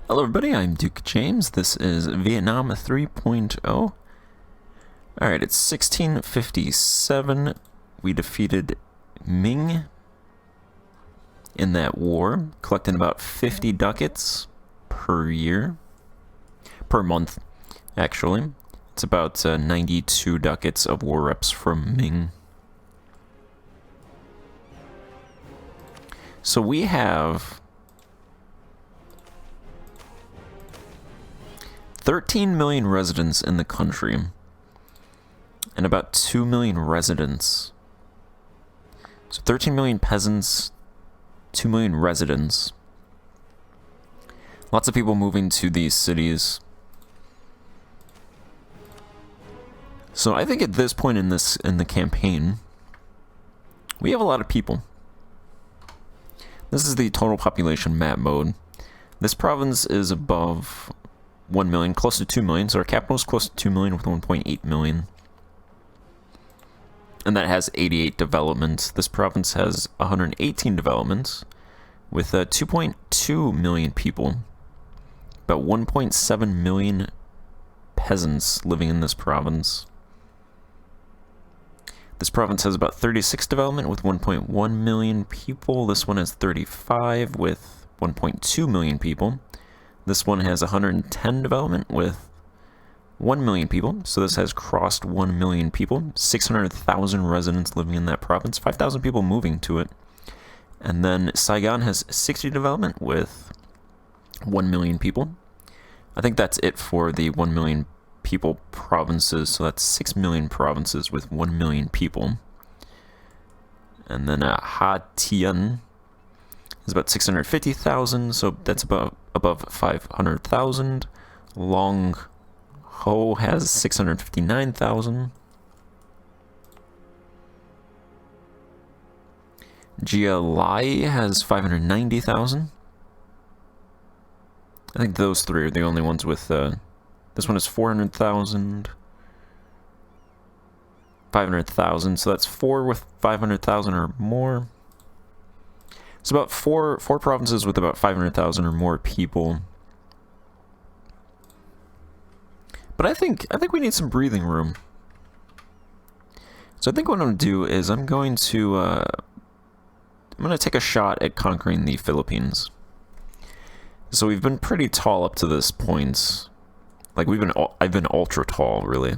Hello everybody, I'm Duke James. This is Vietnam 3.0. Alright, it's 1657. We defeated Ming in that war, collecting about 50 ducats per year. Per month, actually. It's about 92 ducats of war reps from Ming. So we have 13 million residents in the country, and about 2 million residents. So 13 million peasants, 2 million residents. Lots of people moving to these cities. So I think at this point in the campaign, we have a lot of people. This is the total population map mode. This province is above 1 million, close to 2 million, so our capital is close to 2 million with 1.8 million. And that has 88 developments. This province has 118 developments with 2.2 million people. About 1.7 million peasants living in this province. This province has about 36 development with 1.1 million people. This one has 35 with 1.2 million people. This one has 110 development with 1 million people. So this has crossed 1 million people. 600,000 residents living in that province. 5,000 people moving to it. And then Saigon has 60 development with 1 million people. I think that's it for the 1 million people provinces. So that's 6 million provinces with 1 million people. And then Ha Tien is about 650,000, so that's about above 500,000. Long Ho has 659,000. Gia Lai has 590,000. I think those three are the only ones with, this one is 400,000. 500,000, so that's 4 with 500,000 or more. It's about four provinces with about 500,000 or more people. But I think we need some breathing room. So I think what I'm gonna do is I'm gonna take a shot at conquering the Philippines. So we've been pretty tall up to this point. Like I've been ultra tall, really.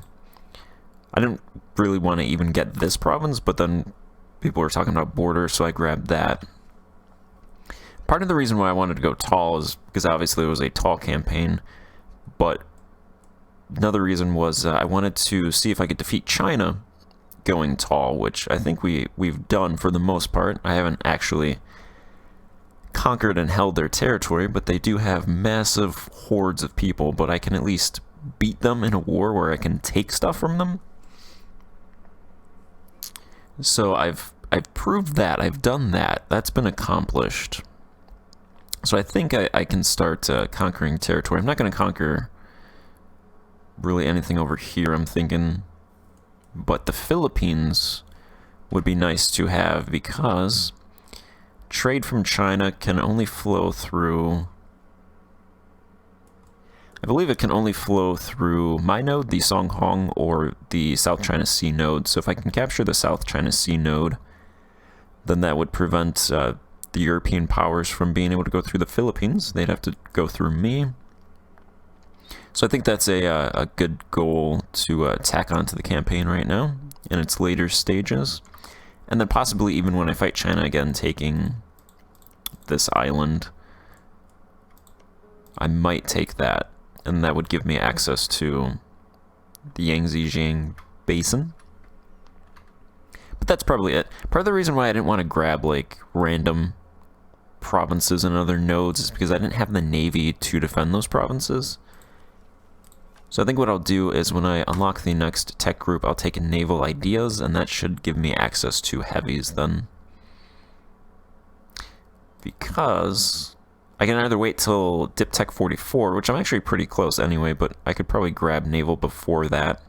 I didn't really want to even get this province, but then people were talking about border, so I grabbed that. Part of the reason why I wanted to go tall is because obviously it was a tall campaign, but another reason was I wanted to see if I could defeat China going tall, which I think we've done for the most part. I haven't actually conquered and held their territory, but they do have massive hordes of people, but I can at least beat them in a war where I can take stuff from them. So I've proved that. I've done that. That's been accomplished. So I think I can start conquering territory. I'm not going to conquer really anything over here, I'm thinking. But the Philippines would be nice to have because trade from China can only flow through... I believe it can only flow through my node, the Songhong, or the South China Sea node. So if I can capture the South China Sea node, then that would prevent the European powers from being able to go through the Philippines. They'd have to go through me. So I think that's a good goal to tack onto the campaign right now in its later stages. And then possibly even when I fight China again, taking this island, I might take that. And that would give me access to the Yangtze Basin. But that's probably it. Part of the reason why I didn't want to grab like random provinces and other nodes is because I didn't have the navy to defend those provinces. So I think what I'll do is when I unlock the next tech group, I'll take naval ideas, and that should give me access to heavies then. Because I can either wait till Dip Tech 44, which I'm actually pretty close anyway, but I could probably grab naval before that.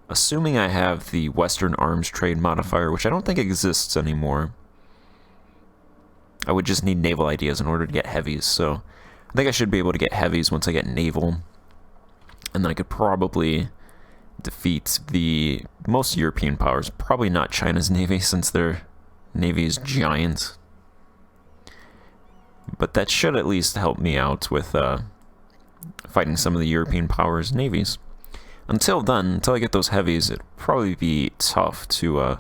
Assuming I have the Western Arms Trade modifier, which I don't think exists anymore. I would just need naval ideas in order to get heavies, so I think I should be able to get heavies once I get naval. And then I could probably defeat the most European powers. Probably not China's navy, since their navy is giant. But that should at least help me out with fighting some of the European powers' navies. Until then, until I get those heavies, it'll probably be tough to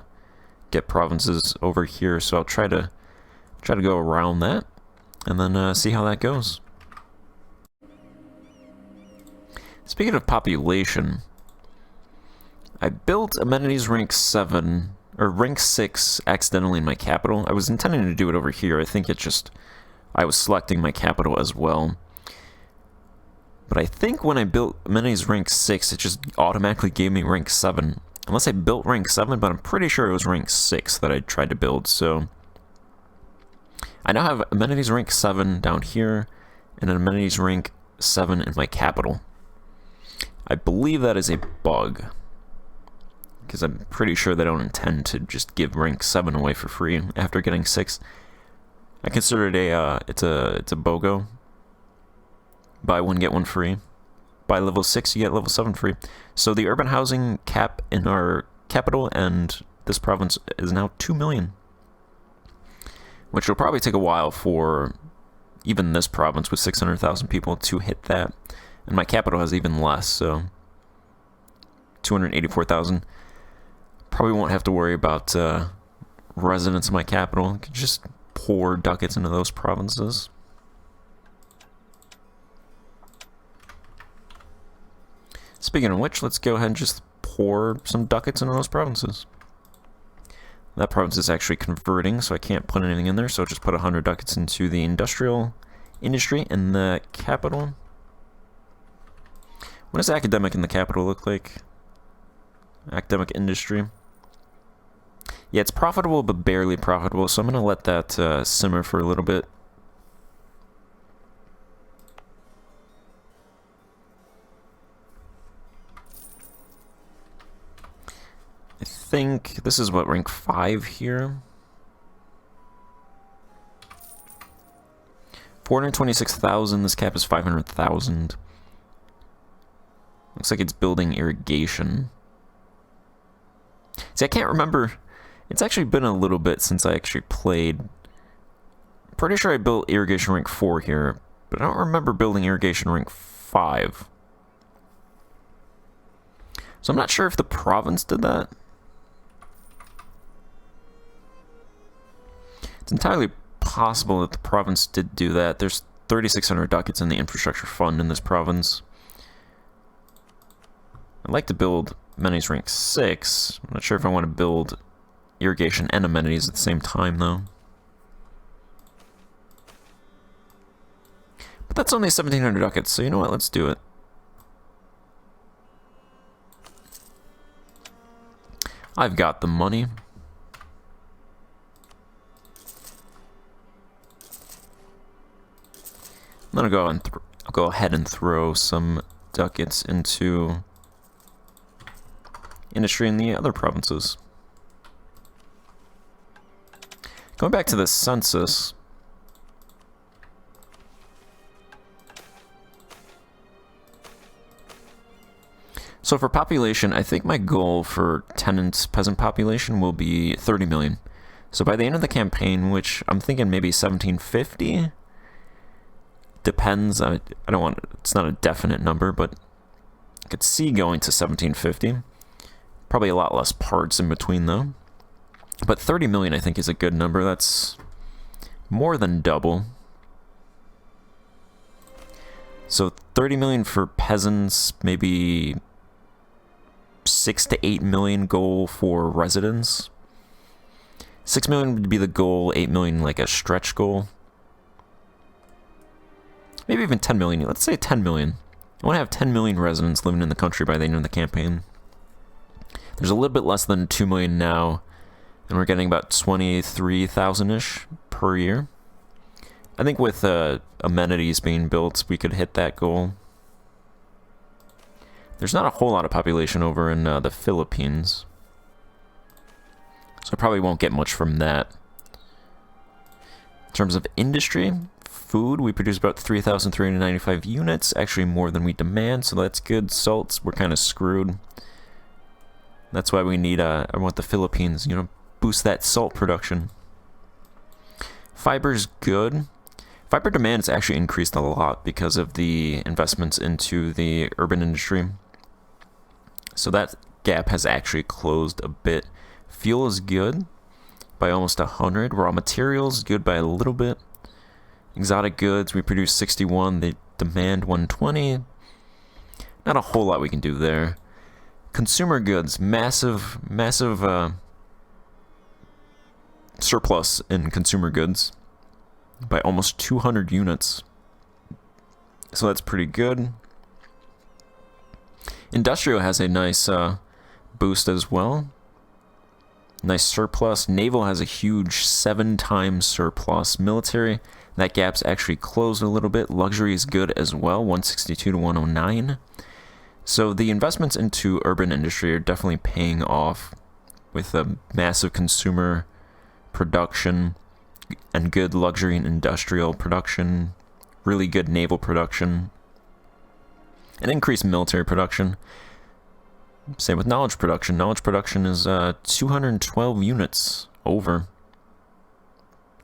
get provinces over here. So I'll try to go around that, and then see how that goes. Speaking of population, I built amenities rank 7 or rank 6 accidentally in my capital. I was intending to do it over here. I think it just I was selecting my capital as well. But I think when I built amenities rank 6, it just automatically gave me rank 7. Unless I built rank 7, but I'm pretty sure it was rank 6 that I tried to build. So I now have amenities rank 7 down here, and an amenities rank 7 in my capital. I believe that is a bug, because I'm pretty sure they don't intend to just give rank 7 away for free after getting 6. I consider it it's a BOGO. Buy one, get one free. By level 6, you get level 7 free. So the urban housing cap in our capital and this province is now 2 million. Which will probably take a while for even this province with 600,000 people to hit that. And my capital has even less, so 284,000. Probably won't have to worry about residents in my capital. Could just pour ducats into those provinces. Speaking of which, let's go ahead and just pour some ducats into those provinces. That province is actually converting, so I can't put anything in there, so I'll just put 100 ducats into the industrial industry in the capital. What does academic in the capital look like? Academic industry. Yeah, it's profitable, but barely profitable, so I'm going to let that simmer for a little bit. I think this is what, rank 5 here? 426,000, this cap is 500,000. Looks like it's building irrigation. See, I can't remember. It's actually been a little bit since I actually played. Pretty sure I built irrigation rank 4 here, but I don't remember building irrigation rank 5. So I'm not sure if the province did that. It's entirely possible that the province did do that. There's 3,600 ducats in the infrastructure fund in this province. I'd like to build amenities rank 6. I'm not sure if I want to build irrigation and amenities at the same time, though. But that's only 1,700 ducats, so you know what? Let's do it. I've got the money. I'm gonna I'll go ahead and throw some ducats into industry in the other provinces. Going back to the census. So for population, I think my goal for tenants peasant population will be 30 million. So by the end of the campaign, which I'm thinking maybe 1750, depends. I don't want, it's not a definite number, but I could see going to 1750. Probably a lot less parts in between though. But 30 million I think is a good number. That's more than double. So 30 million for peasants, maybe 6 to 8 million goal for residents. 6 million would be the goal, 8 million like a stretch goal. Maybe even 10 million. Let's say 10 million. I want to have 10 million residents living in the country by the end of the campaign. There's a little bit less than 2 million now, and we're getting about 23,000-ish per year. I think with amenities being built, we could hit that goal. There's not a whole lot of population over in the Philippines, so I probably won't get much from that. In terms of industry, food. We produce about 3,395 units, actually more than we demand, so that's good. Salts, we're kind of screwed. That's why we need, I want the Philippines, you know, boost that salt production. Fiber's good. Fiber demand has actually increased a lot because of the investments into the urban industry. So that gap has actually closed a bit. Fuel is good by almost 100. Raw materials, good by a little bit. Exotic goods, we produce 61. They demand 120. Not a whole lot we can do there. Consumer goods, massive surplus in consumer goods by almost 200 units. So that's pretty good. Industrial has a nice boost as well. Nice surplus. Naval has a huge 7 times surplus. Military, that gap's actually closed a little bit. Luxury is good as well, 162 to 109. So the investments into urban industry are definitely paying off with a massive consumer production and good luxury and industrial production, really good naval production, and increased military production. Same with knowledge production. Knowledge production is 212 units over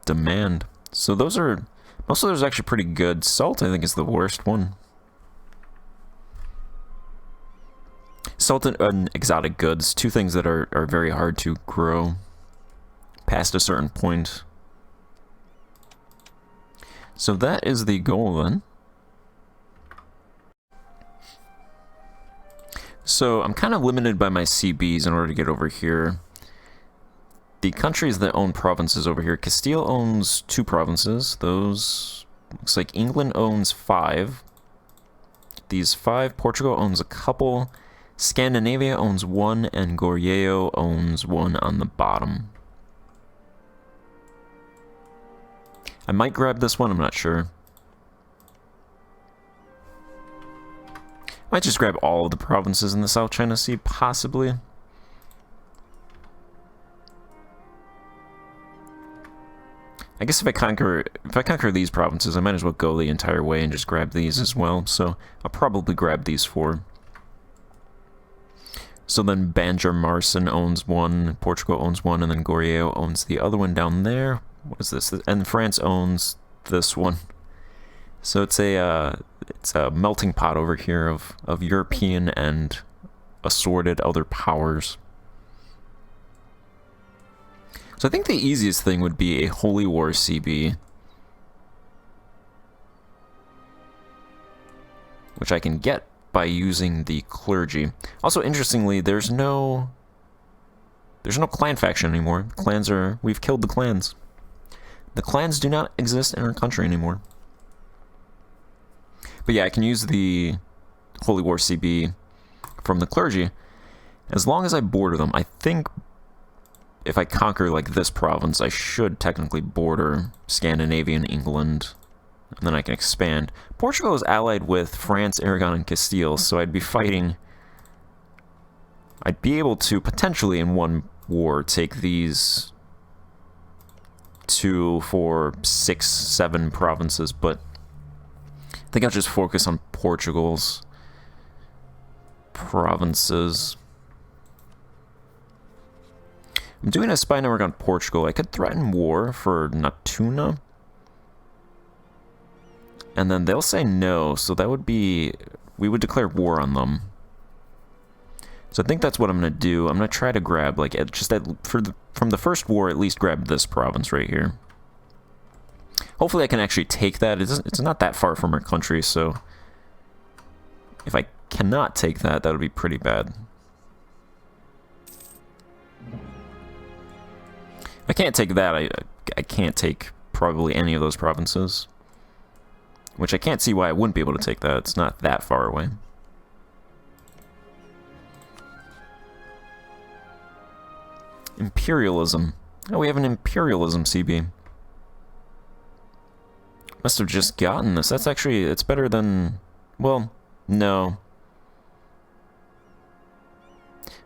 demand. So those are, most of those are actually pretty good. Salt, I think, is the worst one. Salt and exotic goods, two things that are very hard to grow past a certain point. So that is the goal then. So I'm kind of limited by my CBs in order to get over here. The countries that own provinces over here, Castile owns 2 provinces. Those, looks like England owns 5. These 5, Portugal owns a couple. Scandinavia owns 1, and Goryeo owns 1 on the bottom. I might grab this one, I'm not sure. Might just grab all of the provinces in the South China Sea, possibly. I guess if I conquer these provinces, I might as well go the entire way and just grab these as well. So I'll probably grab these 4. So then Banjarmasin owns 1, Portugal owns 1, and then Goryeo owns the other one down there. What is this? And France owns this one. So it's a melting pot over here of European and assorted other powers. So I think the easiest thing would be a Holy War CB, which I can get by using the clergy. Also, interestingly, there's no clan faction anymore. We've killed the clans. The clans do not exist in our country anymore. But yeah, I can use the Holy War CB from the clergy as long as I border them. I think if I conquer like this province, I should technically border Scandinavia and England, and then I can expand. Portugal is allied with France, Aragon, and Castile, so I'd be fighting. I'd be able to potentially in one war take these 2, 4, 6, 7 provinces, but I think I'll just focus on Portugal's provinces. I'm doing a spy network on Portugal. I could threaten war for Natuna, and then they'll say no, so that would be, we would declare war on them. So I think that's what I'm going to do. I'm going to try to grab, like, from the first war, at least grab this province right here. Hopefully I can actually take that. It's not that far from our country, so if I cannot take that, that would be pretty bad. If I can't take that, I can't take probably any of those provinces. Which I can't see why I wouldn't be able to take that. It's not that far away. Imperialism. Oh, we have an imperialism CB. Must have just gotten this. That's actually, it's better than, well, no.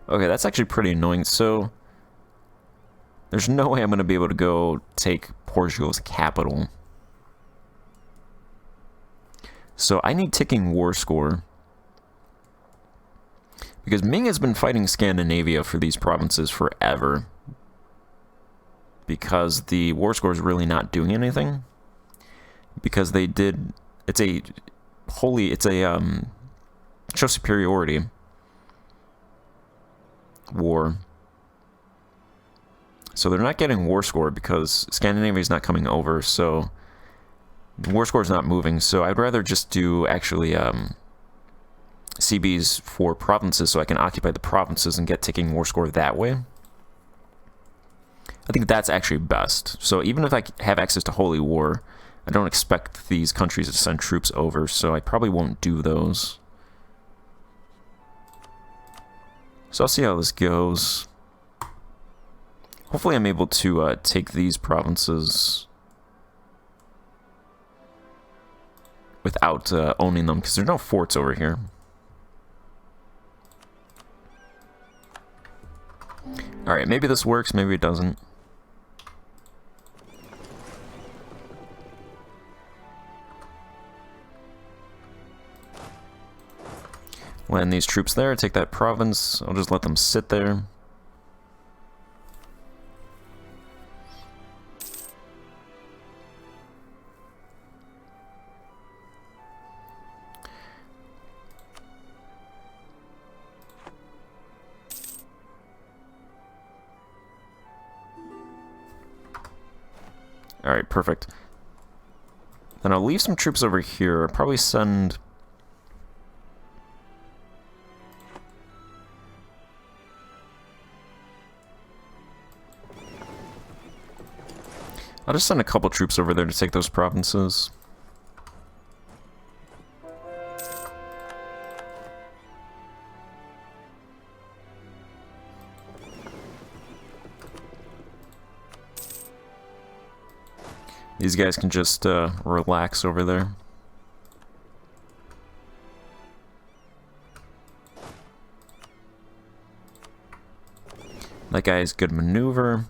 Okay, that's actually pretty annoying. So, there's no way I'm going to be able to go take Portugal's capital. So I need ticking war score. Because Ming has been fighting Scandinavia for these provinces forever. Because the war score is really not doing anything. Because they did... It's a show superiority war. So they're not getting war score because Scandinavia is not coming over, so the war score is not moving. So I'd rather just do actually CBs for provinces so I can occupy the provinces and get ticking war score that way. I think that's actually best. So even if I have access to Holy War, I don't expect these countries to send troops over, so I probably won't do those. So I'll see how this goes. Hopefully I'm able to take these provinces without owning them, because there's no forts over here. Alright, maybe this works, maybe it doesn't. Land these troops there, take that province. I'll just let them sit there. Alright, perfect. Then I'll leave some troops over here. I'll probably send... I'll just send a couple troops over there to take those provinces. These guys can just relax over there. That guy is good maneuver.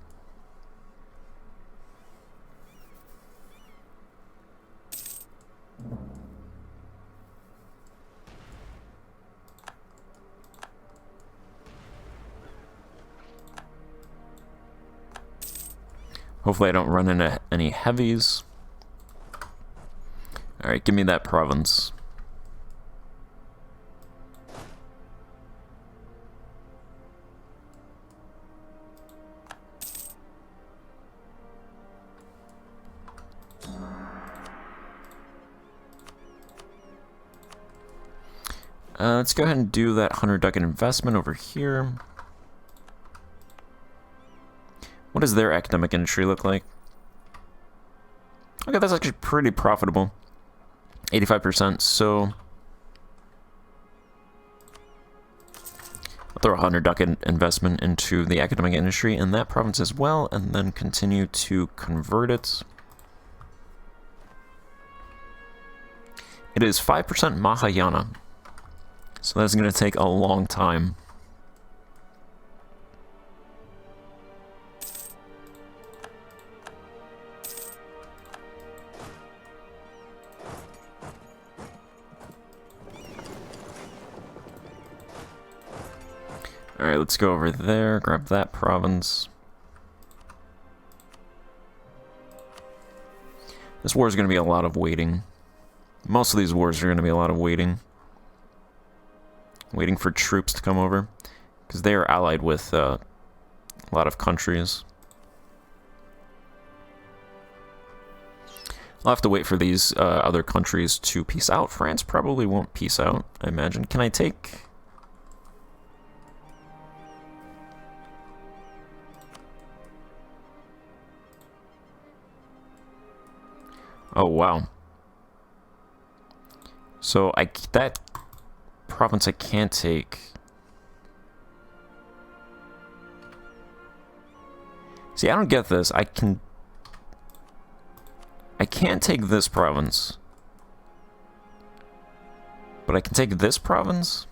Hopefully I don't run into any heavies. Alright, give me that province. Let's go ahead and do that 100 ducat investment over here. What does their academic industry look like? Okay, that's actually pretty profitable. 85%, so... I'll throw a 100 ducat investment into the academic industry in that province as well, and then continue to convert it. It is 5% Mahayana, so that's going to take a long time. Alright, let's go over there, grab that province. This war is going to be a lot of waiting. Most of these wars are going to be a lot of waiting. Waiting for troops to come over. Because they are allied with a lot of countries. I'll have to wait for these other countries to peace out. France probably won't peace out, I imagine. Can I take... Oh, wow. So, that province I can't take. See, I don't get this. I can't take this province. But I can take this province?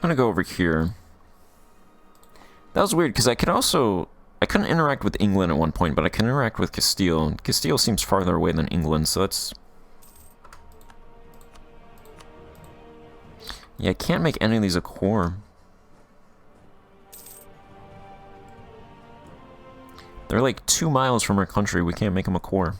I'm gonna go over here. That was weird, because I couldn't interact with England at one point, but I can interact with Castile. Castile seems farther away than England, so that's... Yeah, I can't make any of these a core. They're like 2 miles from our country. We can't make them a core.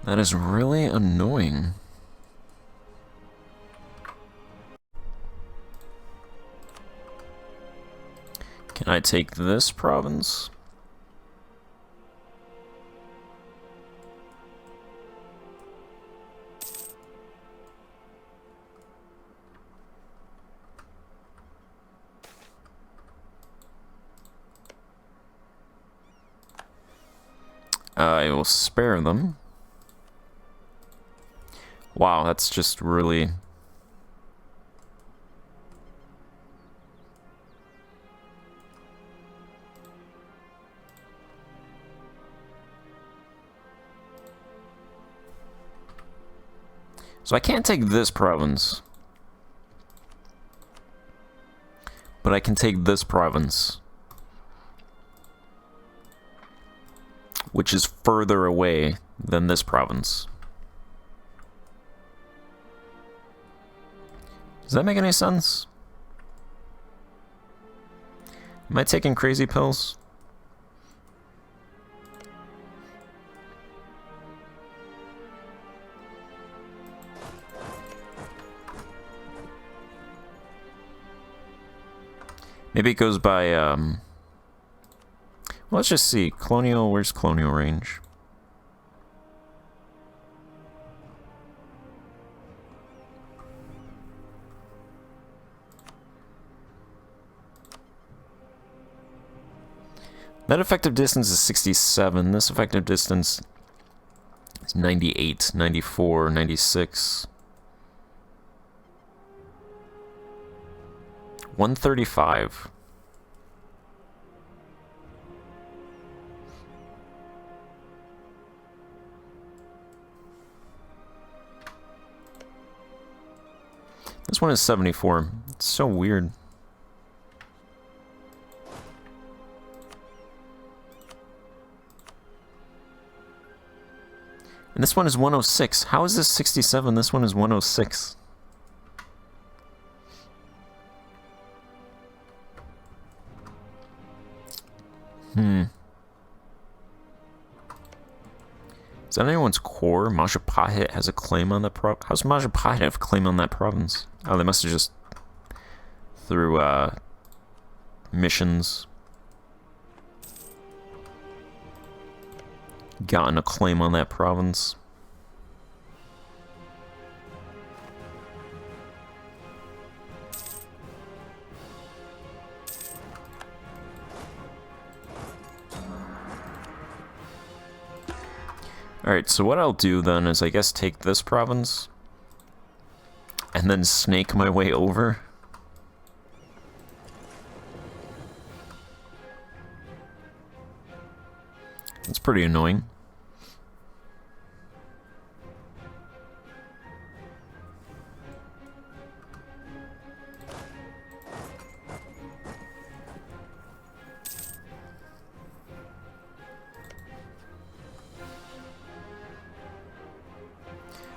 That is really annoying. Can I take this province? I will spare them. Wow, that's just really... So I can't take this province. But I can take this province. Which is further away than this province. Does that make any sense? Am I taking crazy pills? Maybe it goes by, well, let's just see. Colonial, where's colonial range? That effective distance is 67. This effective distance is 98, 94, 96. 135. This one is 74. It's so weird. And this one is 106. How is this 67? This one is 106. Is that anyone's core? Majapahit has a claim on that province. How's Majapahit have a claim on that province? Oh, they must have just through missions gotten a claim on that province. Alright, so what I'll do then is I guess take this province and then snake my way over. It's pretty annoying.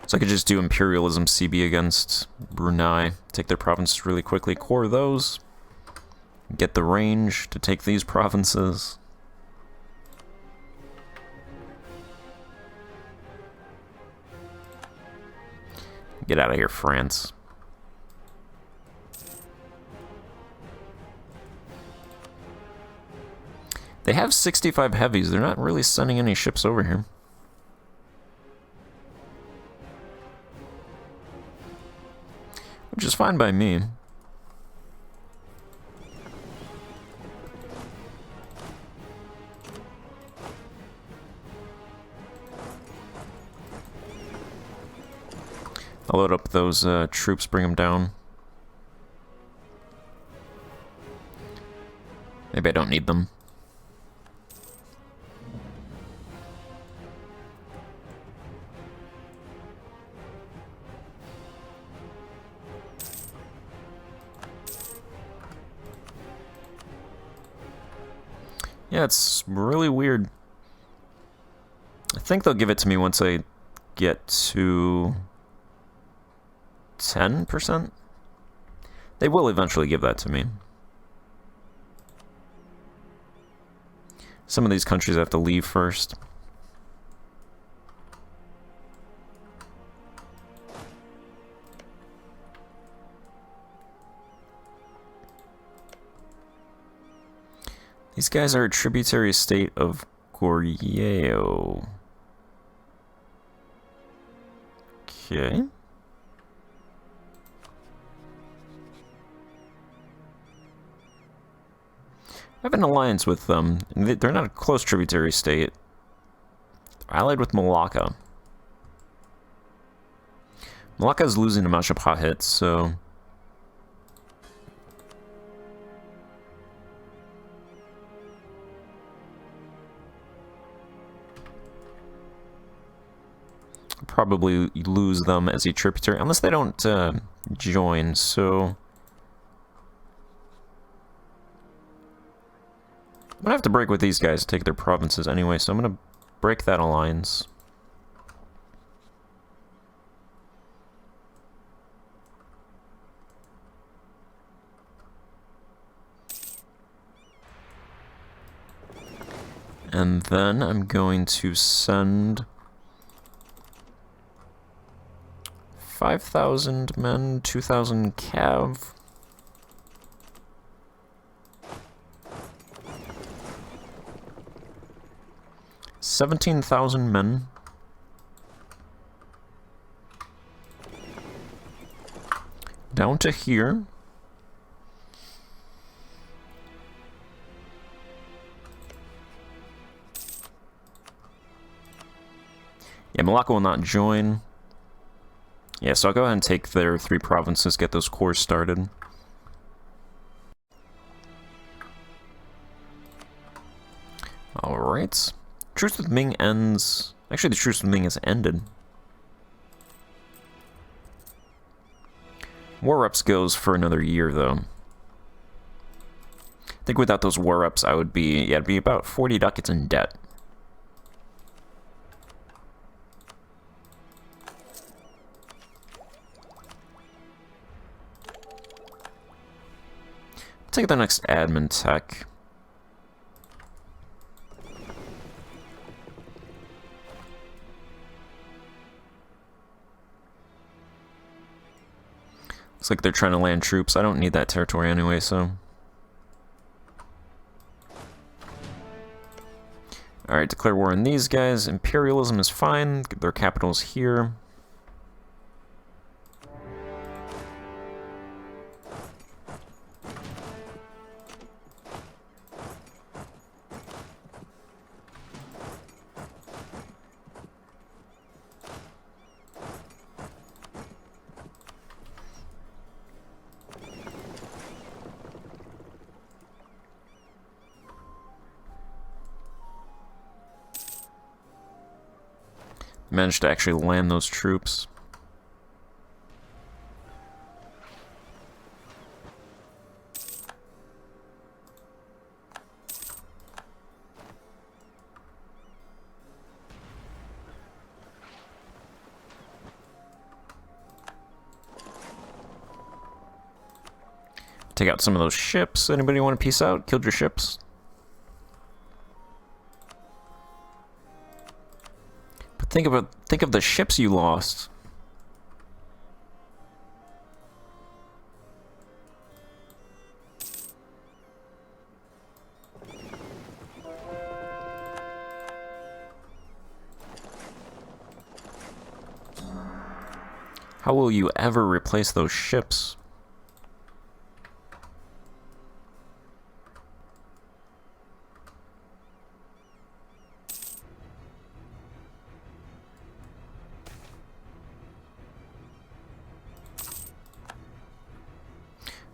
So I could just do Imperialism CB against Brunei, take their provinces really quickly, core those, get the range to take these provinces. Get out of here, France. They have 65 heavies. They're not really sending any ships over here. Which is fine by me. I'll load up those troops, bring them down. Maybe I don't need them. Yeah, it's really weird. I think they'll give it to me once I get to 10%. They will eventually give that to me. Some of these countries have to leave first. These guys are a tributary state of Goryeo. Okay. I have an alliance with them. They're not a close tributary state. They're allied with Malacca. Malacca is losing to Mashapahit, so... probably lose them as a tributary, unless they don't join, so... I'm gonna have to break with these guys to take their provinces anyway, so I'm gonna break that alliance. And then I'm going to send 5,000 men, 2,000 cav. $17,000 men. Down to here. Yeah, Malacca will not join. Yeah, so I'll go ahead and take their 3 provinces, get those cores started. Alright. Truce with Ming ends... Actually, the truce with Ming has ended. War reps goes for another year, though. I think without those war reps, I would be... Yeah, I'd be about 40 ducats in debt. Take the next admin tech. Looks like they're trying to land troops. I don't need that territory anyway, so... Alright, declare war on these guys. Imperialism is fine. Their capital's here. Managed to actually land those troops. Take out some of those ships. Anybody want to peace out? Killed your ships? Think of the ships you lost. How will you ever replace those ships?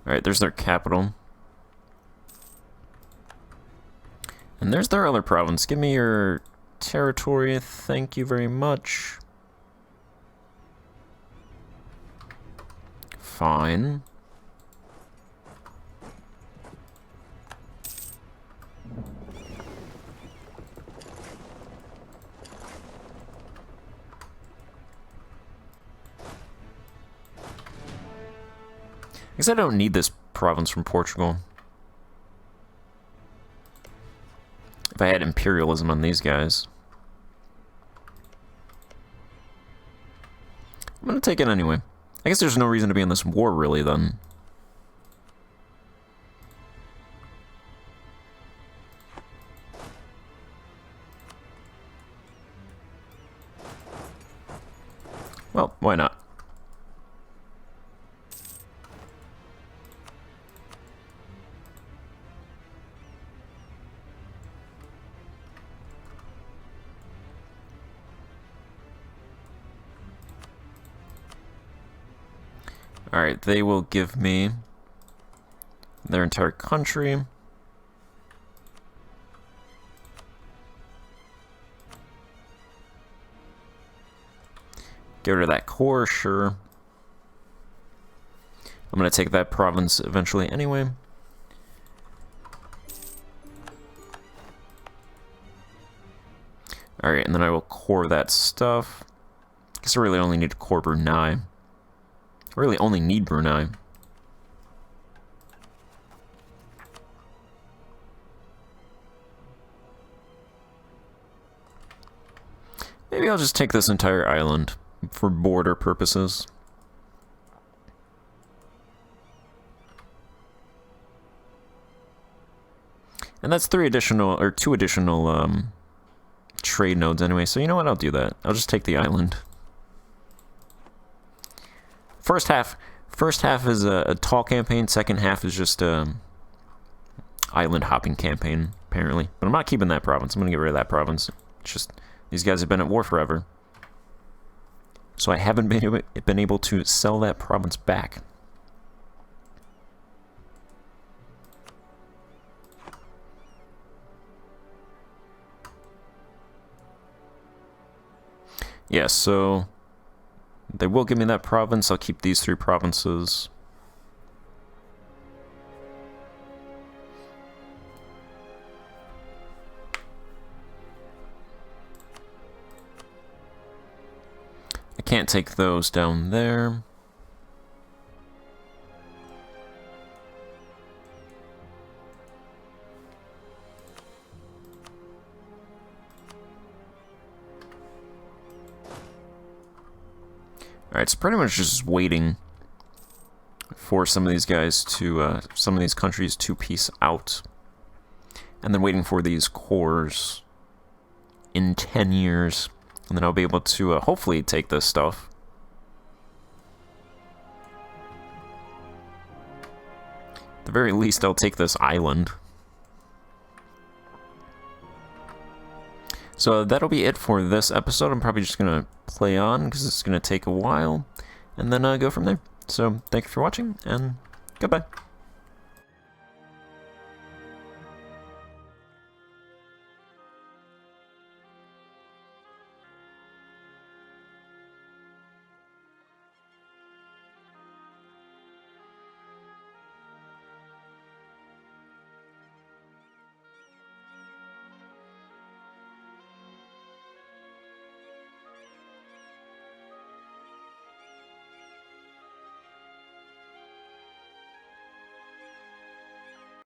Alright, there's their capital. And there's their other province. Give me your territory, thank you very much. Fine. guess I don't need this province from Portugal. If I had imperialism on these guys. I'm gonna take it anyway. I guess there's no reason to be in this war, really, then. Well, why not? Alright, they will give me their entire country. Get rid of that core, sure. I'm gonna take that province eventually anyway. Alright, and then I will core that stuff. Guess I really only need to core Brunei. I really only need Brunei. Maybe I'll just take this entire island for border purposes. And that's two additional trade nodes anyway, so you know what, I'll do that. I'll just take the island. First half is a tall campaign, second half is just a island hopping campaign, apparently. But I'm not keeping that province, I'm gonna get rid of that province. It's just, these guys have been at war forever. So I haven't been able to sell that province back. Yeah, so they will give me that province. I'll keep these 3 provinces. I can't take those down there. Alright, it's pretty much just waiting for some of these guys to, some of these countries to peace out. And then waiting for these cores in 10 years. And then I'll be able to hopefully take this stuff. At the very least, I'll take this island. So that'll be it for this episode. I'm probably just going to play on because it's going to take a while and then go from there. So thank you for watching and goodbye.